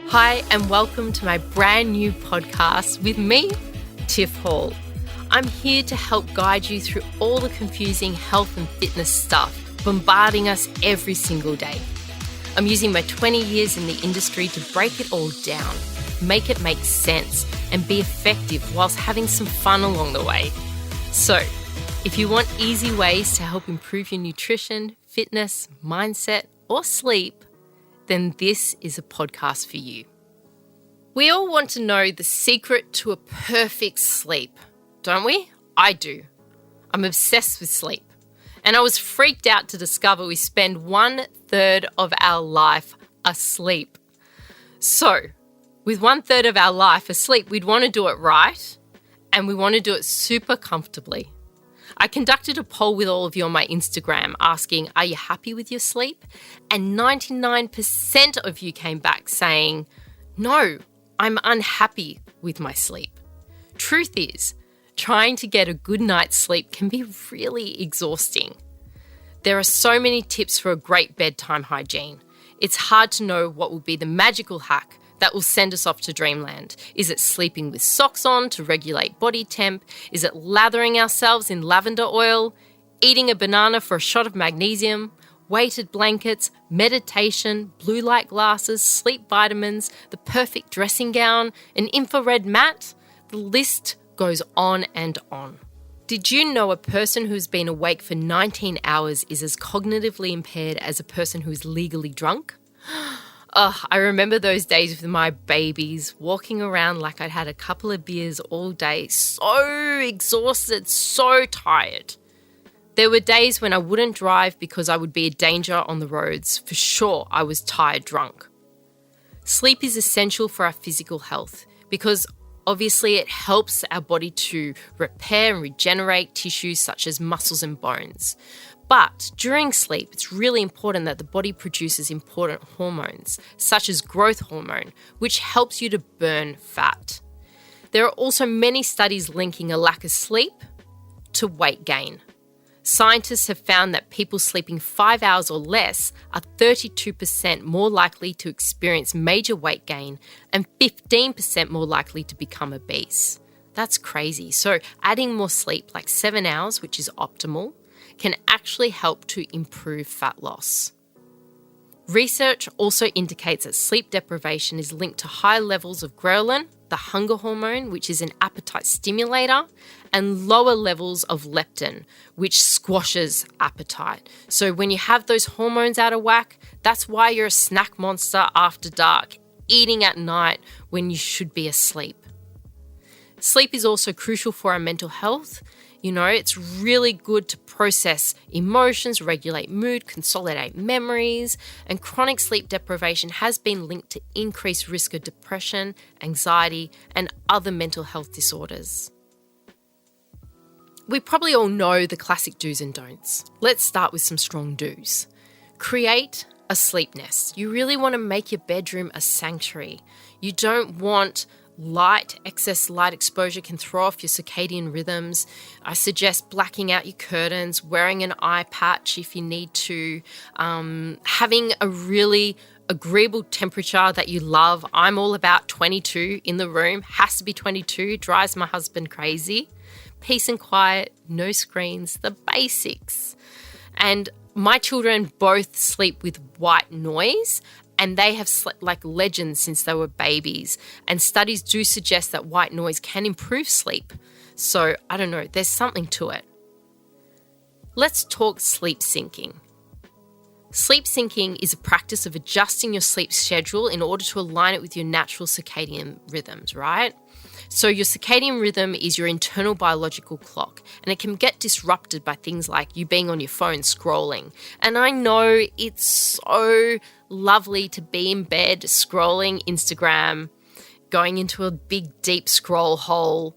Hi, and welcome to my brand new podcast with me, Tiff Hall. I'm here to help guide you through all the confusing health and fitness stuff bombarding us every single day. I'm using my 20 years in the industry to break it all down, make it make sense, and be effective whilst having some fun along the way. So, if you want easy ways to help improve your nutrition, fitness, mindset, or sleep, then this is a podcast for you. We all want to know the secret to a perfect sleep, don't we? I do. I'm obsessed with sleep. And I was freaked out to discover we spend 1/3 of our life asleep. So, with 1/3 of our life asleep, we'd want to do it right, and we want to do it super comfortably. I conducted a poll with all of you on my Instagram asking, are you happy with your sleep? And 99% of you came back saying, no, I'm unhappy with my sleep. Truth is, trying to get a good night's sleep can be really exhausting. There are so many tips for a great bedtime hygiene. It's hard to know what will be the magical hack that will send us off to dreamland. Is it sleeping with socks on to regulate body temp? Is it lathering ourselves in lavender oil? Eating a banana for a shot of magnesium? Weighted blankets, meditation, blue light glasses, sleep vitamins, the perfect dressing gown, an infrared mat? The list goes on and on. Did you know a person who's been awake for 19 hours is as cognitively impaired as a person who is legally drunk? I remember those days with my babies, walking around like I'd had a couple of beers all day, so exhausted, so tired. There were days when I wouldn't drive because I would be a danger on the roads. For sure, I was tired drunk. Sleep is essential for our physical health because obviously it helps our body to repair and regenerate tissues such as muscles and bones. But during sleep, it's really important that the body produces important hormones, such as growth hormone, which helps you to burn fat. There are also many studies linking a lack of sleep to weight gain. Scientists have found that people sleeping 5 hours or less are 32% more likely to experience major weight gain and 15% more likely to become obese. That's crazy. So adding more sleep, like 7 hours, which is optimal, can actually help to improve fat loss. Research also indicates that sleep deprivation is linked to high levels of ghrelin, the hunger hormone, which is an appetite stimulator, and lower levels of leptin, which squashes appetite. So when you have those hormones out of whack, that's why you're a snack monster after dark, eating at night when you should be asleep. Sleep is also crucial for our mental health. You know, it's really good to process emotions, regulate mood, consolidate memories, and chronic sleep deprivation has been linked to increased risk of depression, anxiety, and other mental health disorders. We probably all know the classic do's and don'ts. Let's start with some strong do's. Create a sleep nest. You really want to make your bedroom a sanctuary. You don't want excess light exposure can throw off your circadian rhythms. I suggest blacking out your curtains, wearing an eye patch if you need to, having a really agreeable temperature that you love. I'm all about 22 in the room, has to be 22, drives my husband crazy. Peace and quiet, no screens, the basics. And my children both sleep with white noise, and they have slept like legends since they were babies. And studies do suggest that white noise can improve sleep. So, I don't know, there's something to it. Let's talk sleep syncing. Sleep syncing is a practice of adjusting your sleep schedule in order to align it with your natural circadian rhythms, right? So your circadian rhythm is your internal biological clock, and it can get disrupted by things like you being on your phone scrolling. And I know it's so lovely to be in bed scrolling Instagram, going into a big deep scroll hole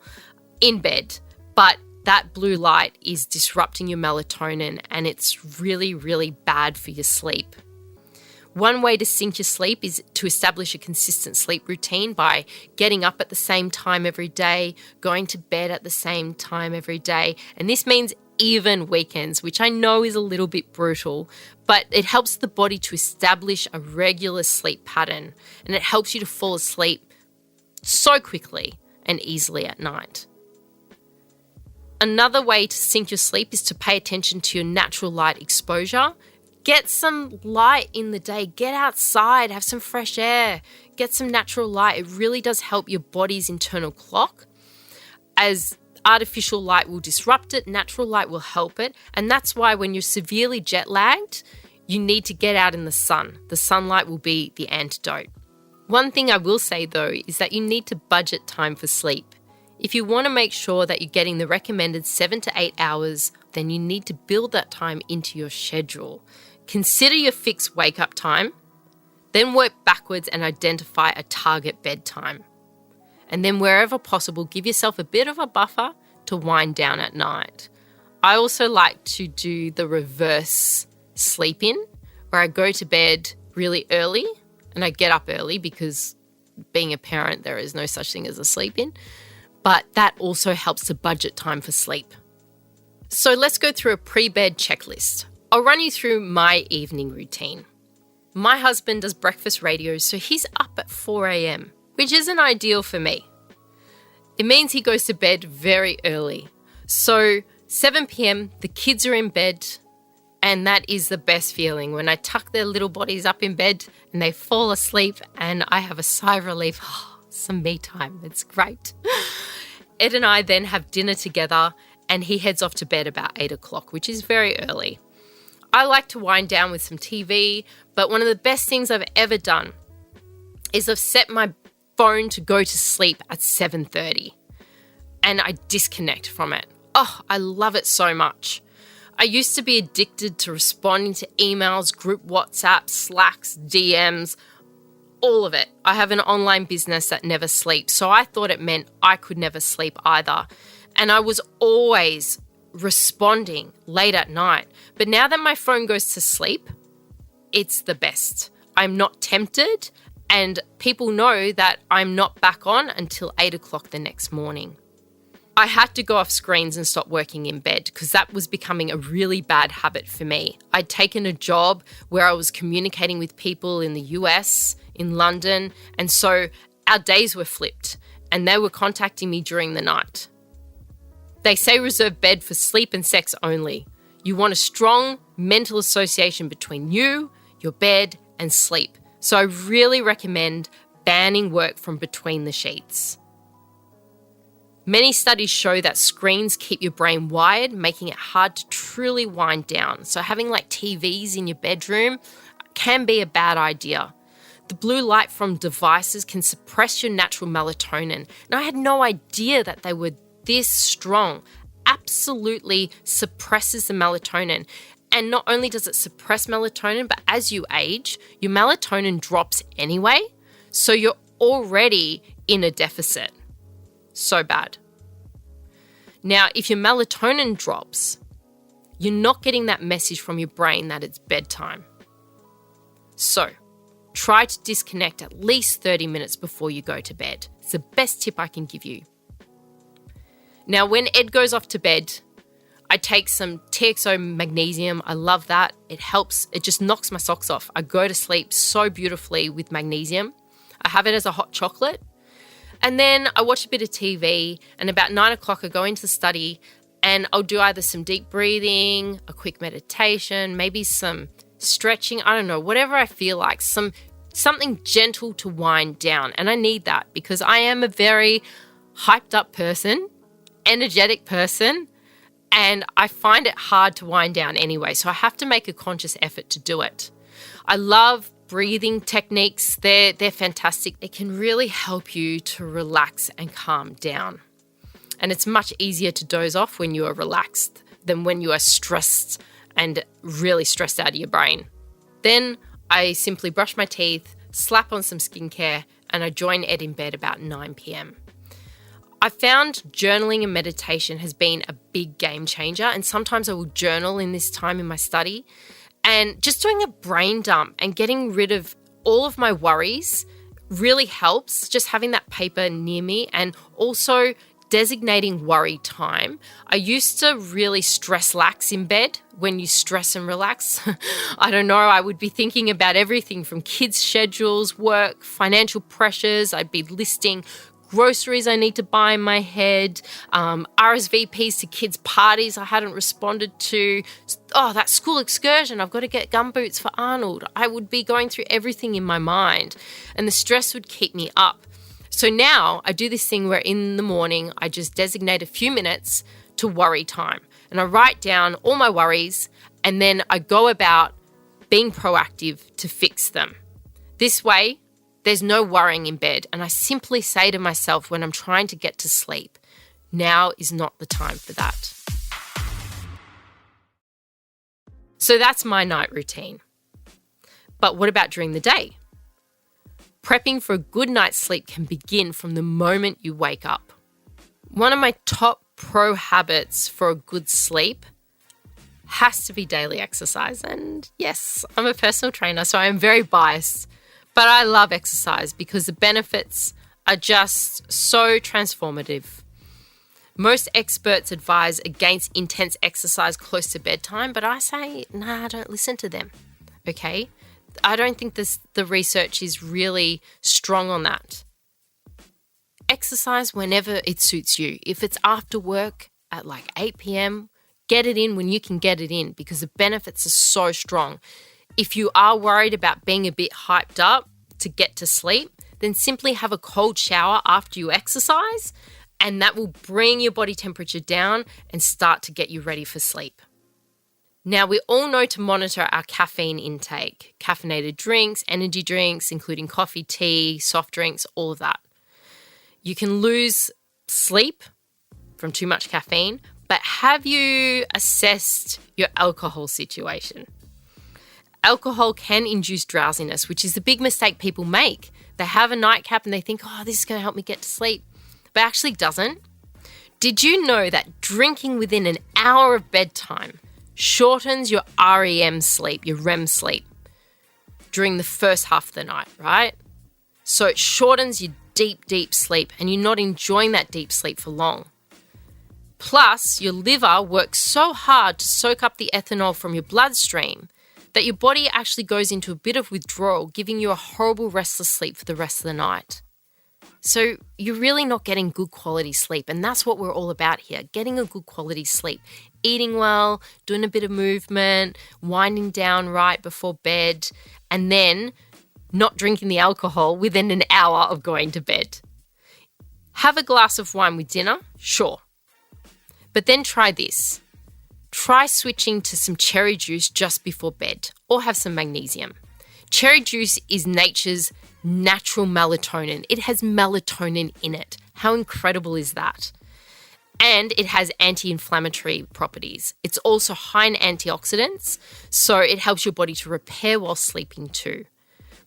in bed, but that blue light is disrupting your melatonin, and it's really, really bad for your sleep. One way to sync your sleep is to establish a consistent sleep routine by getting up at the same time every day, going to bed at the same time every day. And this means even weekends, which I know is a little bit brutal, but it helps the body to establish a regular sleep pattern, and it helps you to fall asleep so quickly and easily at night. Another way to sync your sleep is to pay attention to your natural light exposure. Get some light in the day. Get outside, have some fresh air, get some natural light. It really does help your body's internal clock. As artificial light will disrupt it, natural light will help it. And that's why when you're severely jet lagged, you need to get out in the sun. The sunlight will be the antidote. One thing I will say though is that you need to budget time for sleep. If you want to make sure that you're getting the recommended 7 to 8 hours, then you need to build that time into your schedule. Consider your fixed wake-up time, then work backwards and identify a target bedtime. And then wherever possible, give yourself a bit of a buffer to wind down at night. I also like to do the reverse sleep-in, where I go to bed really early and I get up early because being a parent, there is no such thing as a sleep-in. But that also helps to budget time for sleep. So let's go through a pre-bed checklist. I'll run you through my evening routine. My husband does breakfast radio, so he's up at 4 a.m, which isn't ideal for me. It means he goes to bed very early. So 7 p.m, the kids are in bed, and that is the best feeling when I tuck their little bodies up in bed and they fall asleep and I have a sigh of relief. Some me time, it's great. Ed and I then have dinner together and he heads off to bed about 8 o'clock, which is very early. I like to wind down with some TV, but one of the best things I've ever done is I've set my phone to go to sleep at 7:30 and I disconnect from it. Oh, I love it so much. I used to be addicted to responding to emails, group WhatsApp, Slacks, DMs, all of it. I have an online business that never sleeps, so I thought it meant I could never sleep either. And I was always responding late at night. But now that my phone goes to sleep, it's the best. I'm not tempted, and people know that I'm not back on until 8 o'clock the next morning. I had to go off screens and stop working in bed because that was becoming a really bad habit for me. I'd taken a job where I was communicating with people in the US, in London, and so our days were flipped and they were contacting me during the night. They say reserve bed for sleep and sex only. You want a strong mental association between you, your bed, and sleep. So I really recommend banning work from between the sheets. Many studies show that screens keep your brain wired, making it hard to truly wind down. So having like TVs in your bedroom can be a bad idea. The blue light from devices can suppress your natural melatonin. And I had no idea that they were this strong. Absolutely suppresses the melatonin. And not only does it suppress melatonin, but as you age, your melatonin drops anyway. So you're already in a deficit. So bad. Now, if your melatonin drops, you're not getting that message from your brain that it's bedtime. So, try to disconnect at least 30 minutes before you go to bed. It's the best tip I can give you. Now, when Ed goes off to bed, I take some TXO magnesium. I love that. It helps. It just knocks my socks off. I go to sleep so beautifully with magnesium. I have it as a hot chocolate. And then I watch a bit of TV, and about 9 o'clock I go into the study and I'll do either some deep breathing, a quick meditation, maybe some stretching, I don't know, whatever I feel like, something gentle to wind down. And I need that because I am a very hyped up person, energetic person, and I find it hard to wind down anyway. So I have to make a conscious effort to do it. I love breathing techniques. They're fantastic. They can really help you to relax and calm down. And it's much easier to doze off when you are relaxed than when you are stressed and really stressed out of your brain. Then I simply brush my teeth, slap on some skincare, and I join Ed in bed about 9 p.m. I found journaling and meditation has been a big game changer, and sometimes I will journal in this time in my study. And just doing a brain dump and getting rid of all of my worries really helps, just having that paper near me, and also designating worry time. I used to really stress lax in bed. When you stress and relax, I don't know, I would be thinking about everything from kids' schedules, work, financial pressures. I'd be listing groceries I need to buy in my head, RSVPs to kids' parties I hadn't responded to. Oh, that school excursion, I've got to get gumboots for Arnold. I would be going through everything in my mind, and the stress would keep me up. So now I do this thing where in the morning I just designate a few minutes to worry time, and I write down all my worries, and then I go about being proactive to fix them. This way, there's no worrying in bed, and I simply say to myself when I'm trying to get to sleep, now is not the time for that. So that's my night routine. But what about during the day? Prepping for a good night's sleep can begin from the moment you wake up. One of my top pro habits for a good sleep has to be daily exercise. And yes, I'm a personal trainer, so I am very biased. But I love exercise because the benefits are just so transformative. Most experts advise against intense exercise close to bedtime, but I say, nah, don't listen to them, okay? I don't think the research is really strong on that. Exercise whenever it suits you. If it's after work at like 8 p.m., get it in when you can get it in because the benefits are so strong. If you are worried about being a bit hyped up to get to sleep, then simply have a cold shower after you exercise, and that will bring your body temperature down and start to get you ready for sleep. Now, we all know to monitor our caffeine intake, caffeinated drinks, energy drinks, including coffee, tea, soft drinks, all of that. You can lose sleep from too much caffeine, but have you assessed your alcohol situation? Alcohol can induce drowsiness, which is the big mistake people make. They have a nightcap and they think, oh, this is going to help me get to sleep, but actually doesn't. Did you know that drinking within an hour of bedtime shortens your REM sleep, your REM sleep, during the first half of the night, right? So it shortens your deep sleep and you're not enjoying that deep sleep for long. Plus, your liver works so hard to soak up the ethanol from your bloodstream that your body actually goes into a bit of withdrawal, giving you a horrible restless sleep for the rest of the night. So you're really not getting good quality sleep, and that's what we're all about here, getting a good quality sleep. Eating well, doing a bit of movement, winding down right before bed, and then not drinking the alcohol within an hour of going to bed. Have a glass of wine with dinner? Sure. But then try this. Try switching to some cherry juice just before bed, or have some magnesium. Cherry juice is nature's natural melatonin. It has melatonin in it. How incredible is that? And it has anti-inflammatory properties. It's also high in antioxidants, so it helps your body to repair while sleeping too.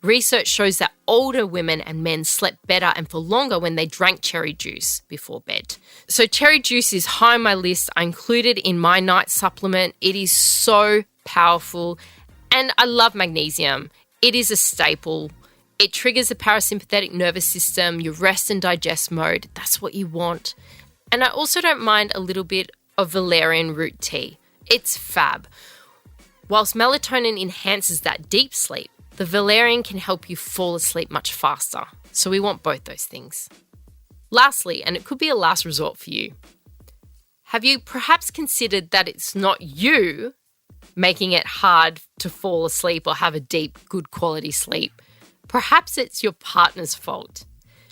Research shows that older women and men slept better and for longer when they drank cherry juice before bed. So cherry juice is high on my list. I include it in my night supplement. It is so powerful. And I love magnesium. It is a staple. It triggers the parasympathetic nervous system, your rest and digest mode. That's what you want. And I also don't mind a little bit of valerian root tea. It's fab. Whilst melatonin enhances that deep sleep, the valerian can help you fall asleep much faster. So we want both those things. Lastly, and it could be a last resort for you, have you perhaps considered that it's not you making it hard to fall asleep or have a deep, good quality sleep? Perhaps it's your partner's fault.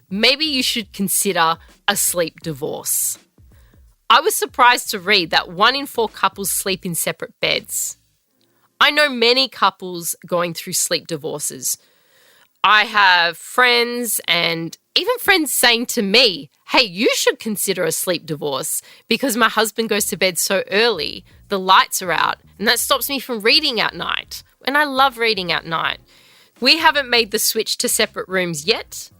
Maybe you should consider a sleep divorce. I was surprised to read that 1 in 4 couples sleep in separate beds. I know many couples going through sleep divorces. I have friends and even friends saying to me, hey, you should consider a sleep divorce because my husband goes to bed so early, the lights are out, and that stops me from reading at night. And I love reading at night. We haven't made the switch to separate rooms yet,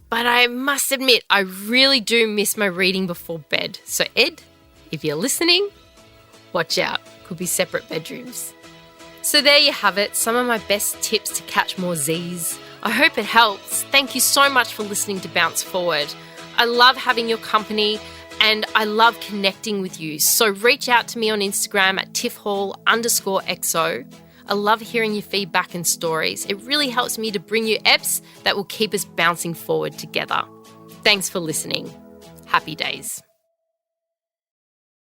but I must admit, I really do miss my reading before bed. So Ed, if you're listening, watch out. Could be separate bedrooms. So there you have it, some of my best tips to catch more Z's. I hope it helps. Thank you so much for listening to Bounce Forward. I love having your company and I love connecting with you. So reach out to me on Instagram at tiffhall_XO. I love hearing your feedback and stories. It really helps me to bring you eps that will keep us bouncing forward together. Thanks for listening. Happy days.